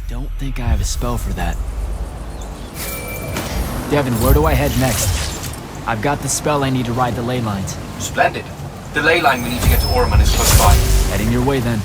don't think I have a spell for that. Devin, where do I head next? I've got the spell I need to ride the ley lines. Splendid. The ley line we need to get to Orman is close by. Heading your way then.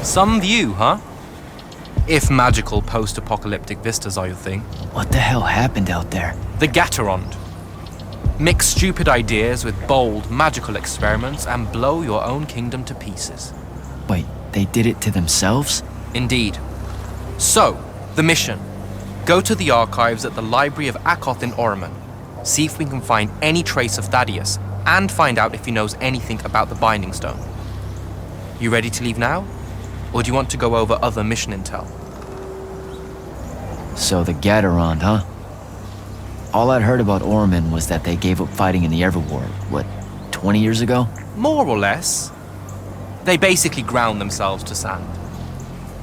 Some view, huh? If magical post-apocalyptic vistas are your thing. What the hell happened out there? The Gatorond. Mix stupid ideas with bold, magical experiments and blow your own kingdom to pieces. Wait, they did it to themselves? Indeed. So, the mission. Go to the archives at the Library of Akoth in Orman. See if we can find any trace of Thaddeus, and find out if he knows anything about the Binding Stone. You ready to leave now? Or do you want to go over other mission intel? So the Gatorond, huh? All I'd heard about Orman was that they gave up fighting in the Everwar, what, 20 years ago? More or less. They basically ground themselves to sand.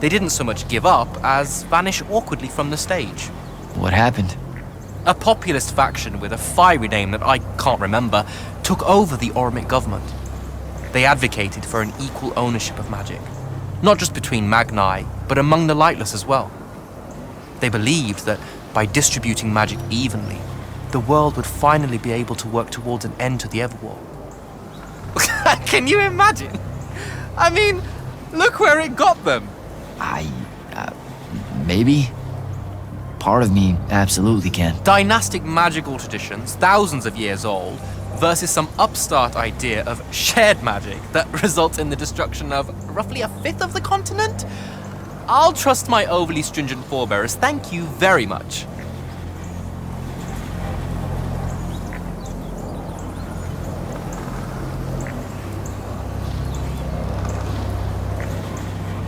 They didn't so much give up as vanish awkwardly from the stage. What happened? A populist faction with a fiery name that I can't remember took over the Ormic government. They advocated for an equal ownership of magic. Not just between Magni, but among the lightless as well. They believed that by distributing magic evenly, the world would finally be able to work towards an end to the Everwar. Can you imagine? I mean, look where it got them. Maybe? Part of me absolutely can. Dynastic magical traditions, thousands of years old, versus some upstart idea of shared magic that results in the destruction of roughly a fifth of the continent? I'll trust my overly stringent forebears, thank you very much.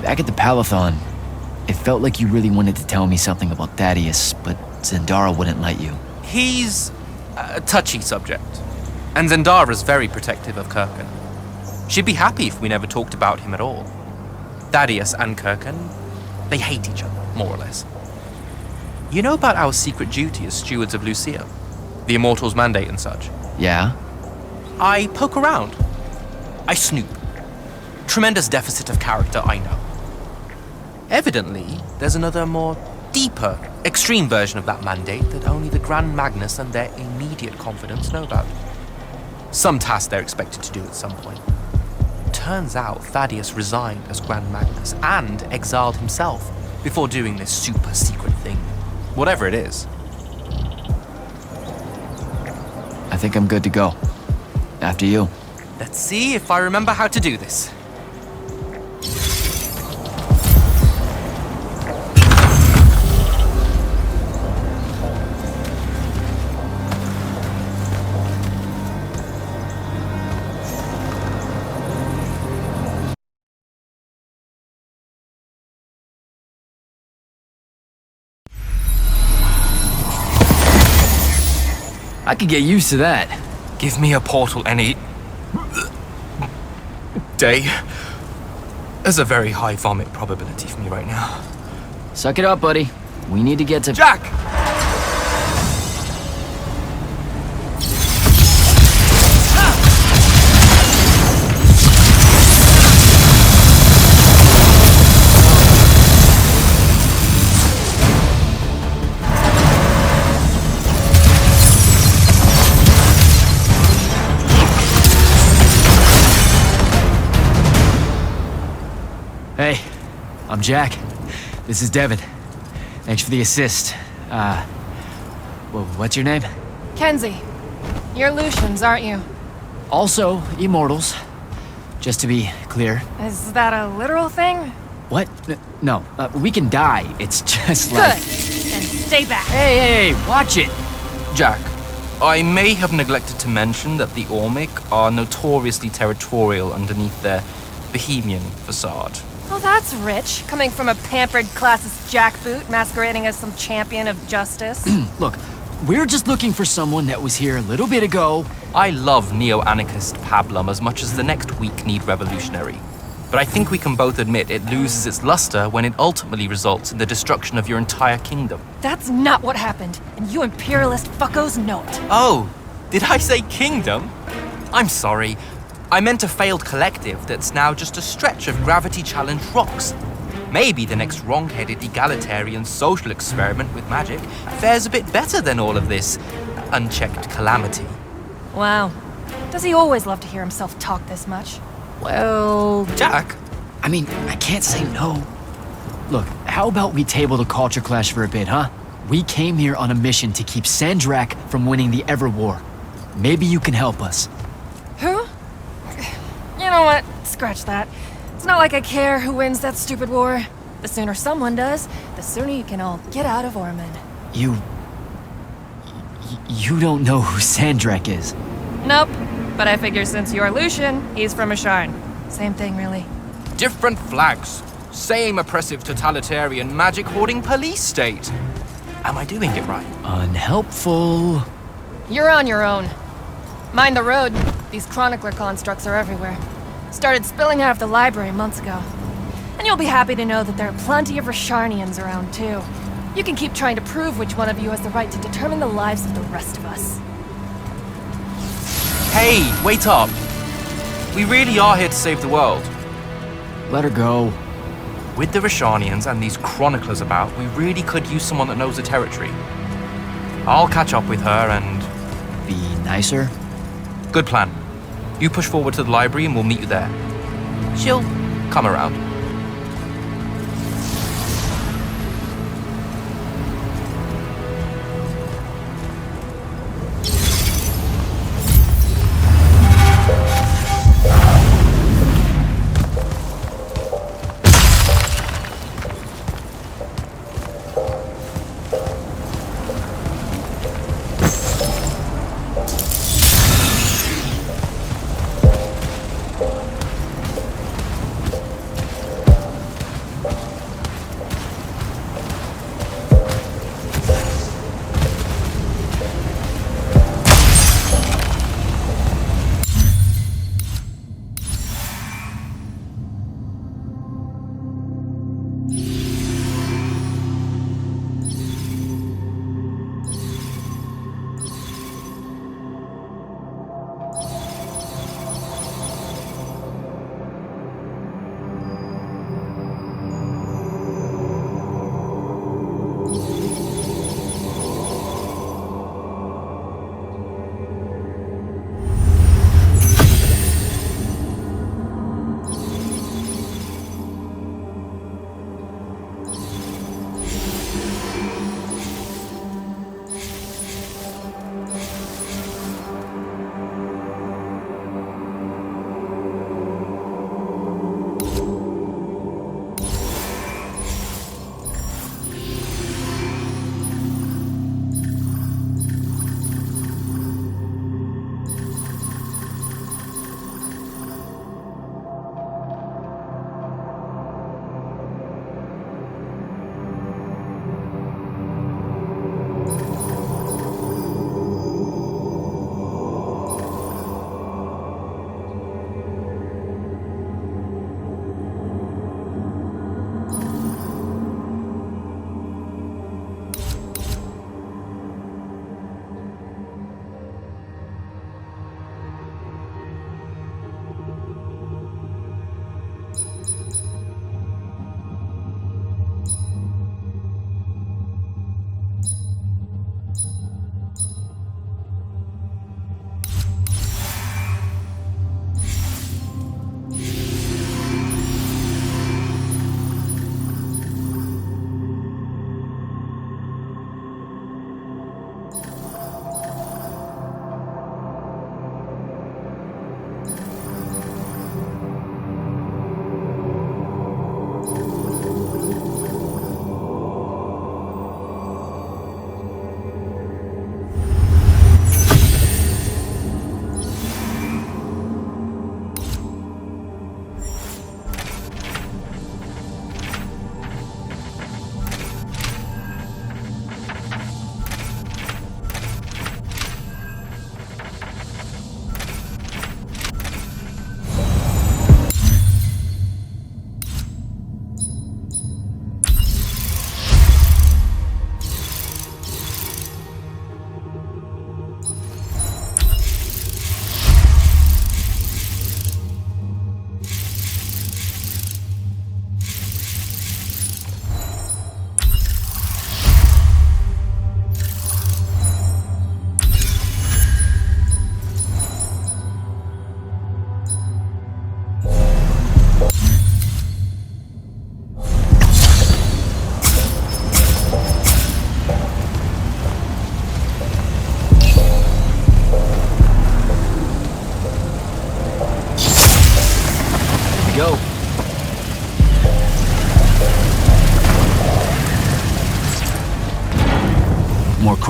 Back at the Palathon, it felt like you really wanted to tell me something about Thaddeus, but Zendara wouldn't let you. He's a touchy subject. And Zendara's very protective of Kirkan. She'd be happy if we never talked about him at all. Thaddeus and Kirkan, they hate each other, more or less. You know about our secret duty as stewards of Lucia? The Immortals' mandate and such? Yeah? I poke around. I snoop. Tremendous deficit of character, I know. Evidently, there's another more deeper, extreme version of that mandate that only the Grand Magnus and their immediate confidants know about. Some task they're expected to do at some point. Turns out Thaddeus resigned as Grand Magnus and exiled himself before doing this super secret thing. Whatever it is. I think I'm good to go. After you. Let's see if I remember how to do this. I could get used to that. Give me a portal any day. There's a very high vomit probability for me right now. Suck it up, buddy. We need to get to... Jack! I'm Jack. This is Devin. Thanks for the assist. Well, what's your name? Kenzie. You're Lucians, aren't you? Also, Immortals. Just to be clear. Is that a literal thing? What? No, we can die. It's just Good. like... And stay back. Hey, watch it! Jack, I may have neglected to mention that the Ormic are notoriously territorial underneath their bohemian facade. Oh, that's rich. Coming from a pampered classist jackboot masquerading as some champion of justice. Look, we're just looking for someone that was here a little bit ago. I love neo-anarchist pablum as much as the next weak-kneed revolutionary. But I think we can both admit it loses its luster when it ultimately results in the destruction of your entire kingdom. That's not what happened, and you imperialist fuckos know it. Oh, did I say kingdom? I'm sorry. I meant a failed collective that's now just a stretch of gravity-challenged rocks. Maybe the next wrong-headed egalitarian social experiment with magic fares a bit better than all of this unchecked calamity. Wow. Does he always love to hear himself talk this much? Well... Jack? I mean, I can't say no. Look, how about we table the culture clash for a bit, huh? We came here on a mission to keep Sandrak from winning the Everwar. Maybe you can help us. Who? You know what? Scratch that. It's not like I care who wins that stupid war. The sooner someone does, the sooner you can all get out of Ormond. You don't know who Sandrak is. Nope. But I figure since you're Lucian, he's from Asharn. Same thing, really. Different flags. Same oppressive totalitarian magic-hoarding police state. Am I doing it right? Unhelpful. You're on your own. Mind the road. These chronicler constructs are everywhere. Started spilling out of the library months ago. And you'll be happy to know that there are plenty of Rasharnians around, too. You can keep trying to prove which one of you has the right to determine the lives of the rest of us. Hey, wait up. We really are here to save the world. Let her go. With the Rasharnians and these chroniclers about, we really could use someone that knows the territory. I'll catch up with her and... Be nicer? Good plan. You push forward to the library and we'll meet you there. She'll come around.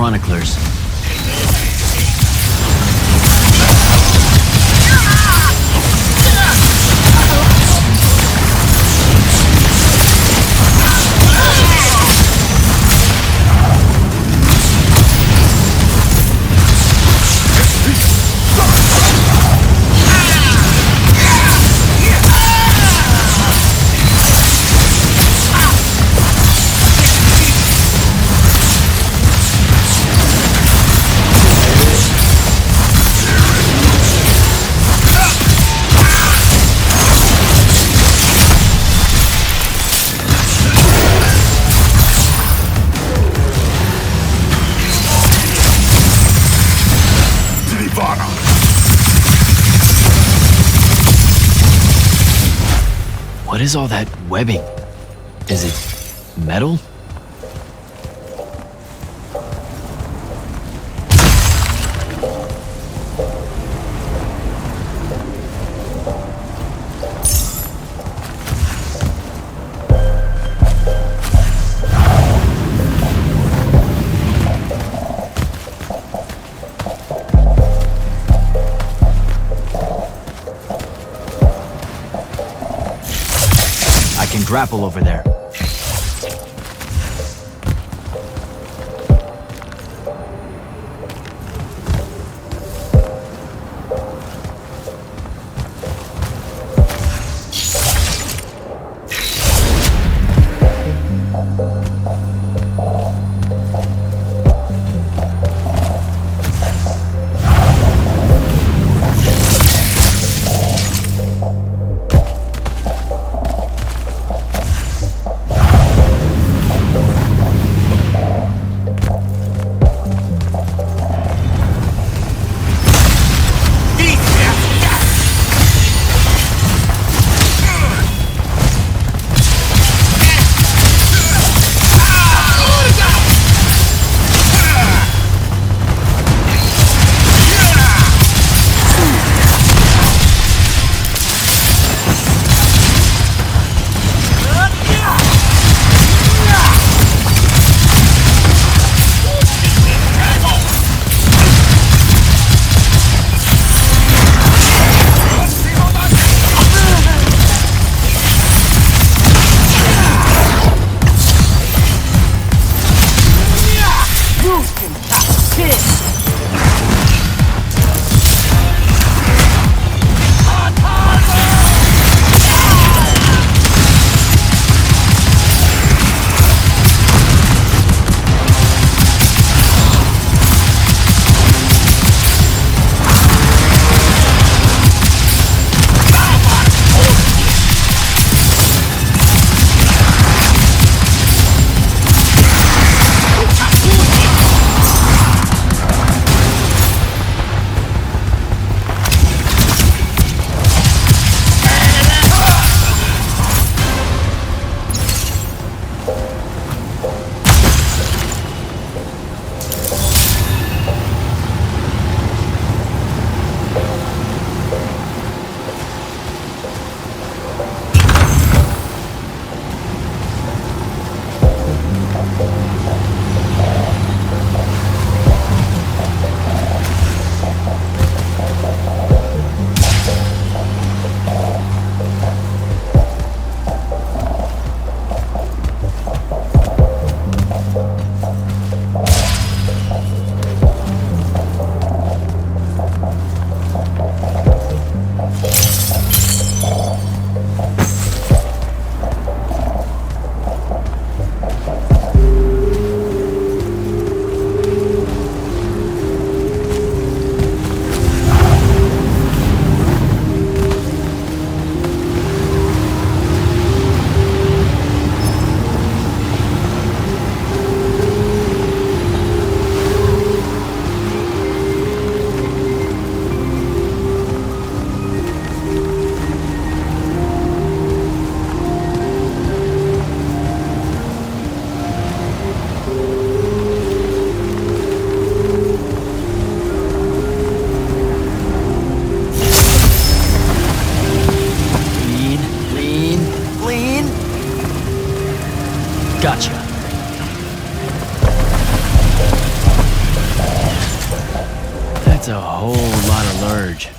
chroniclers. What is all that webbing? Is it metal? I can grapple over there. a whole lot of lurge.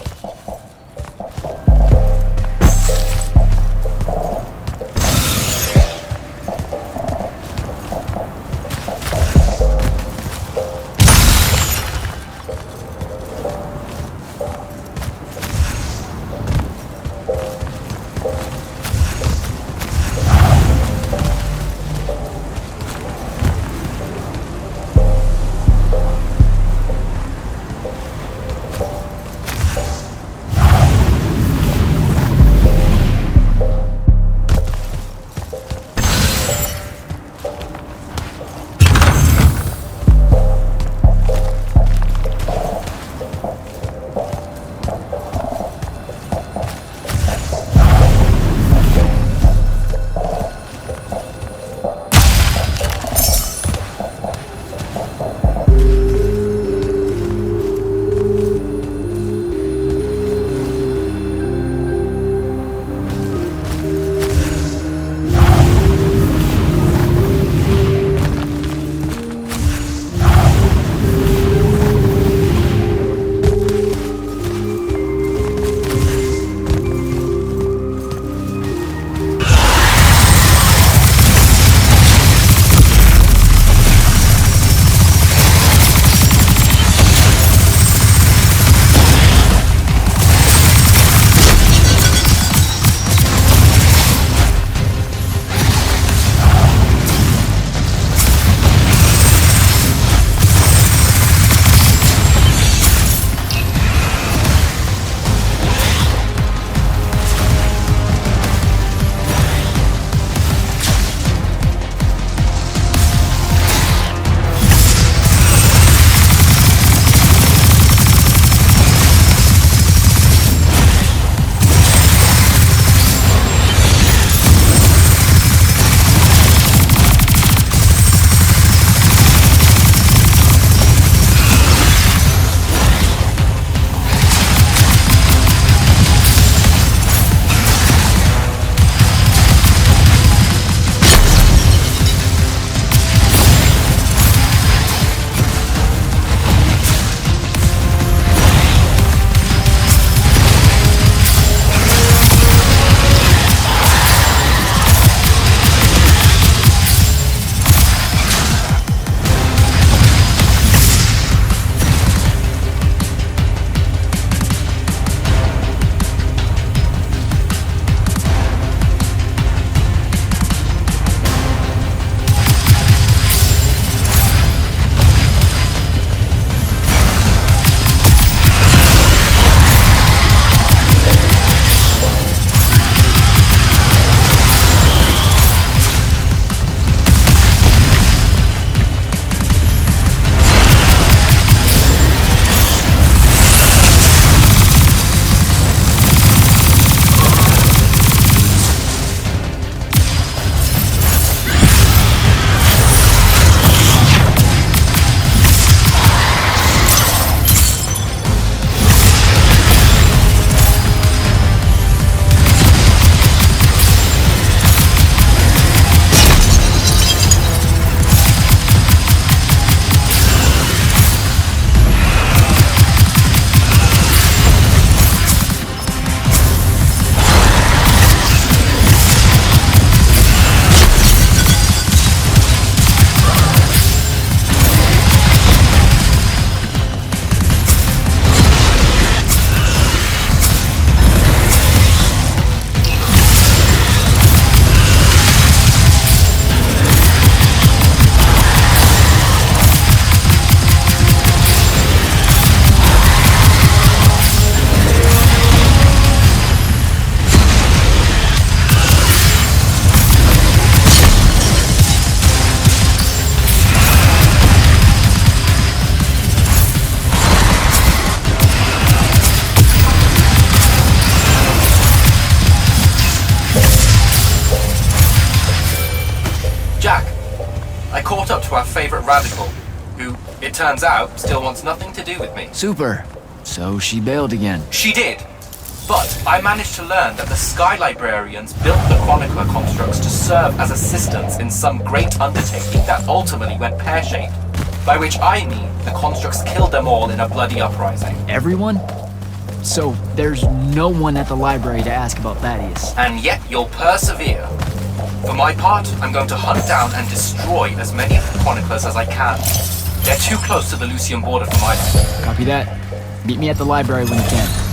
caught up to our favorite radical, who, it turns out, still wants nothing to do with me. Super. So she bailed again. She did. But I managed to learn that the Sky Librarians built the Chronicler constructs to serve as assistants in some great undertaking that ultimately went pear-shaped. By which I mean the constructs killed them all in a bloody uprising. Everyone? So there's no one at the library to ask about Thaddeus. And yet you'll persevere. For my part, I'm going to hunt down and destroy as many of the chroniclers as I can. They're too close to the Lucian border for my liking. Copy that. Meet me at the library when you can.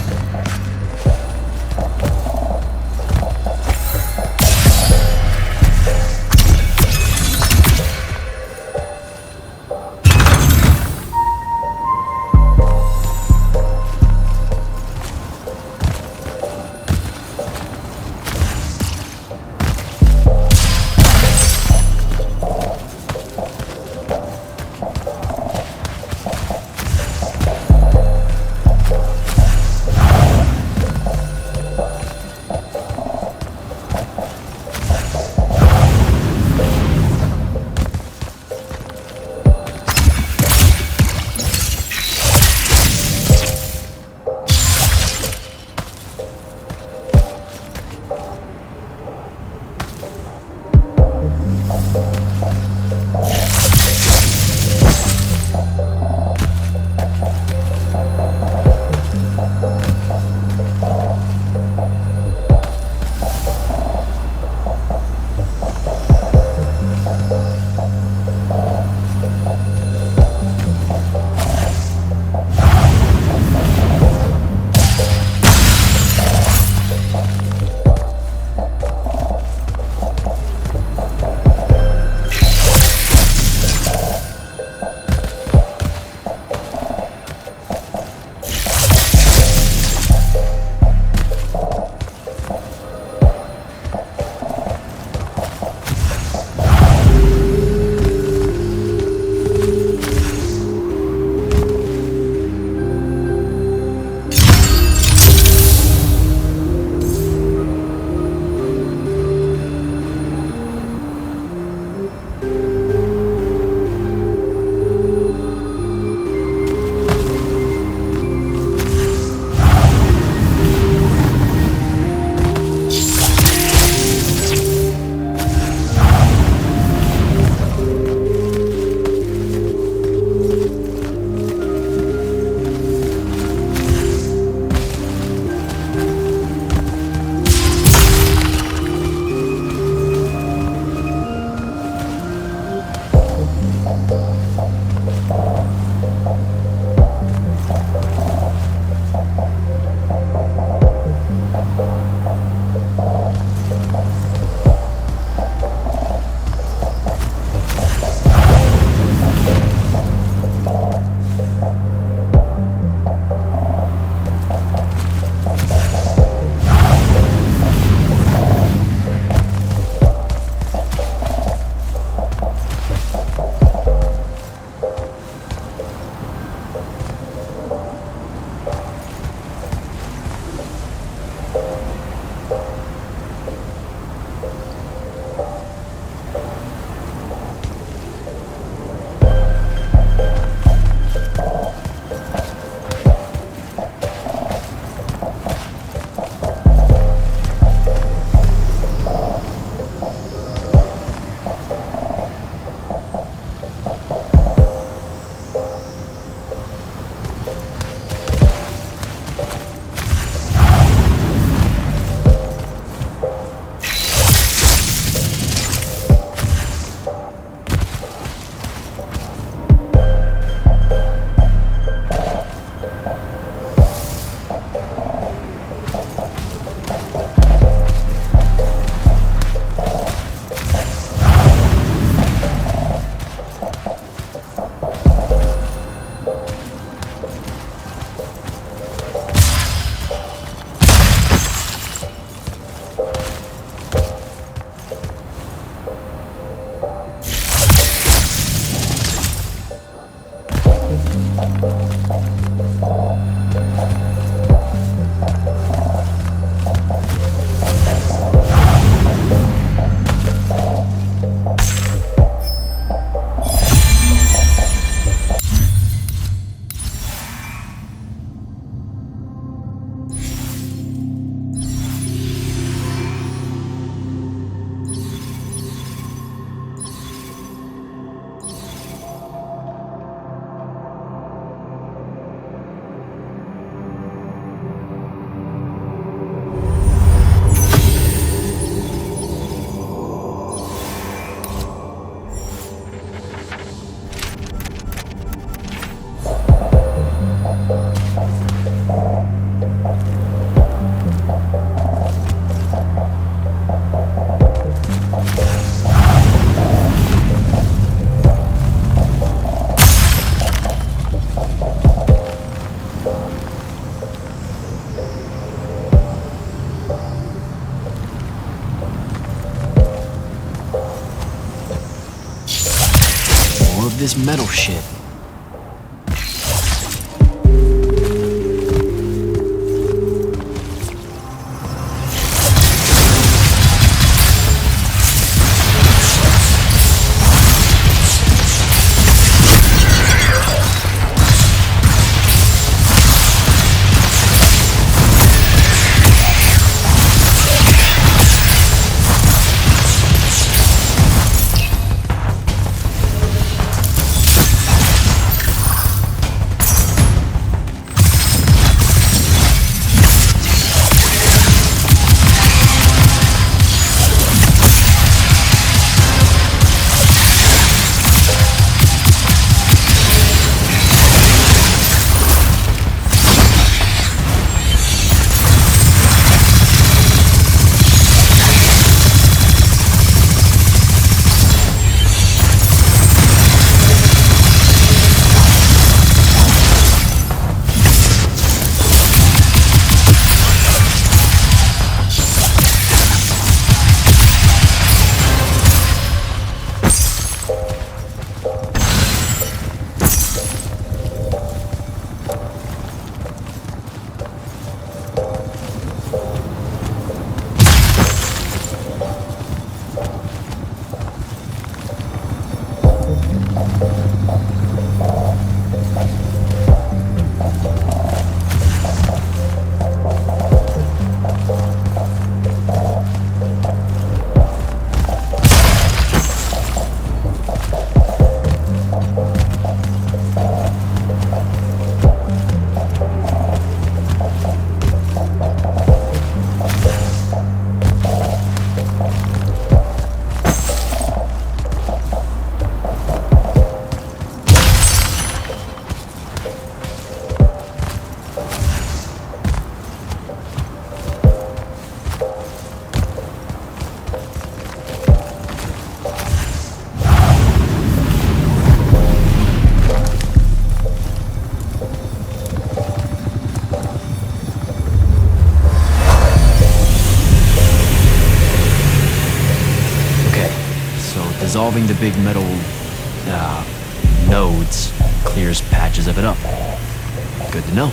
this metal shit. Dissolving the big metal nodes clears patches of it up. Good to know.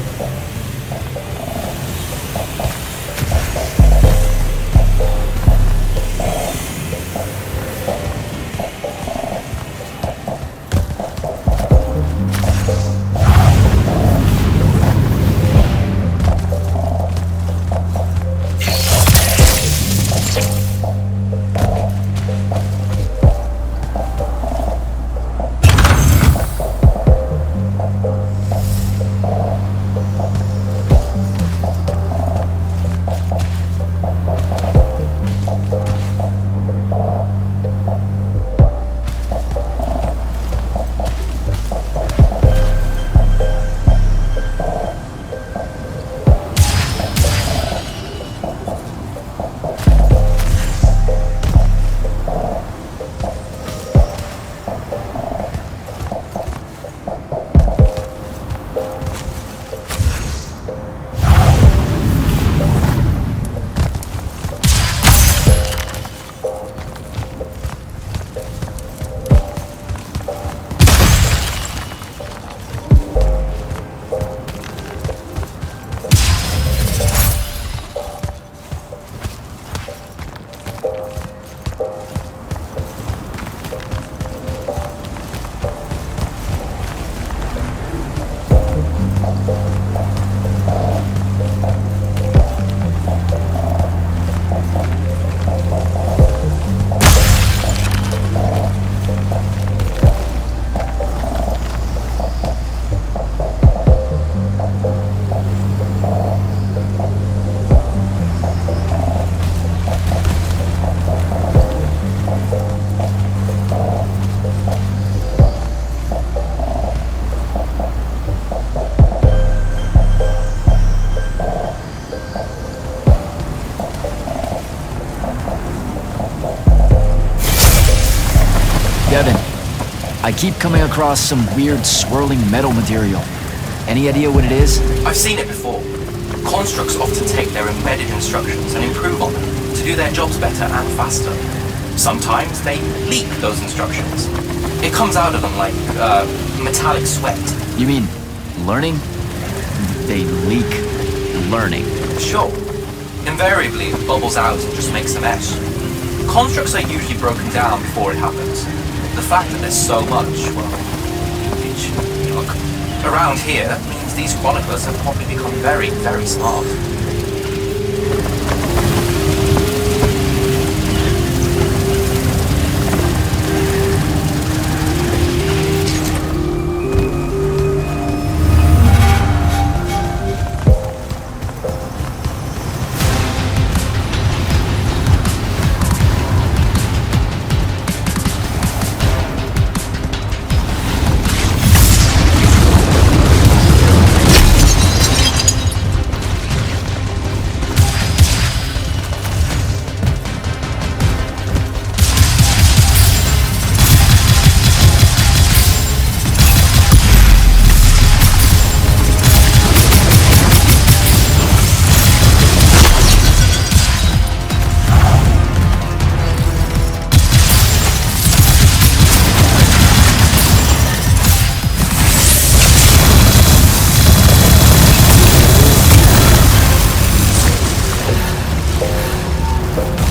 Devin, I keep coming across some weird swirling metal material. Any idea what it is? I've seen it before. Constructs often take their embedded instructions and improve on them to do their jobs better and faster. Sometimes they leak those instructions. It comes out of them like metallic sweat. You mean learning? They leak learning. Sure. Invariably, it bubbles out and just makes a mess. Constructs are usually broken down before it happens. The fact that there's so much, well, look, around here means these chroniclers have probably become very, very smart.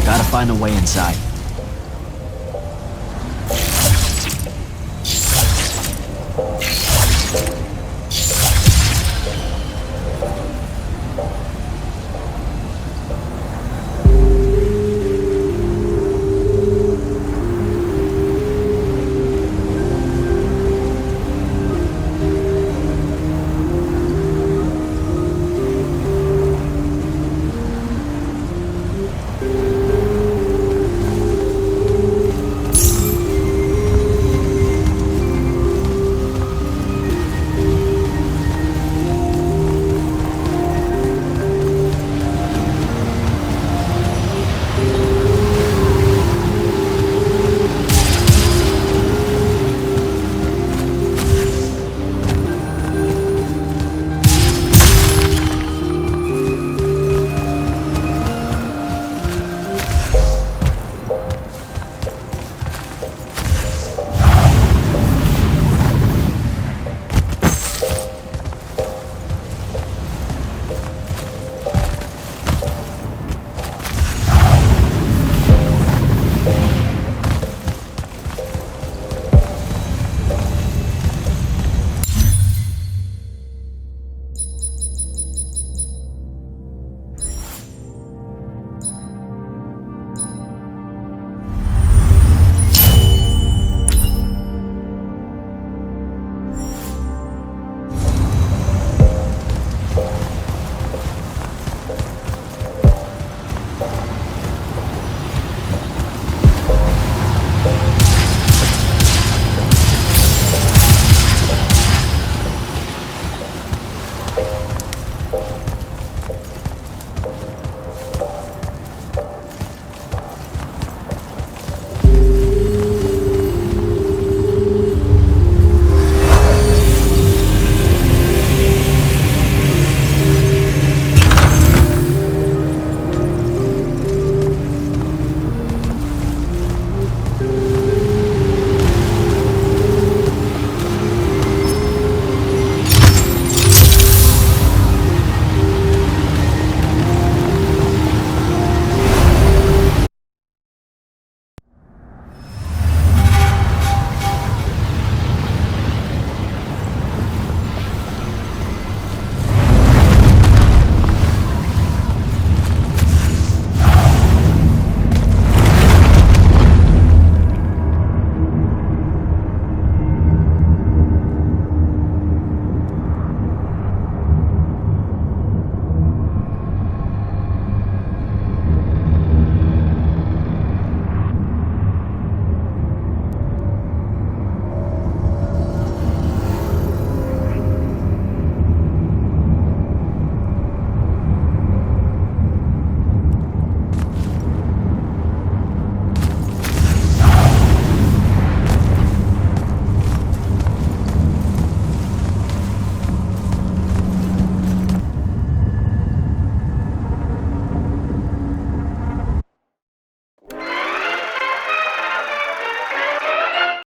Gotta find a way inside.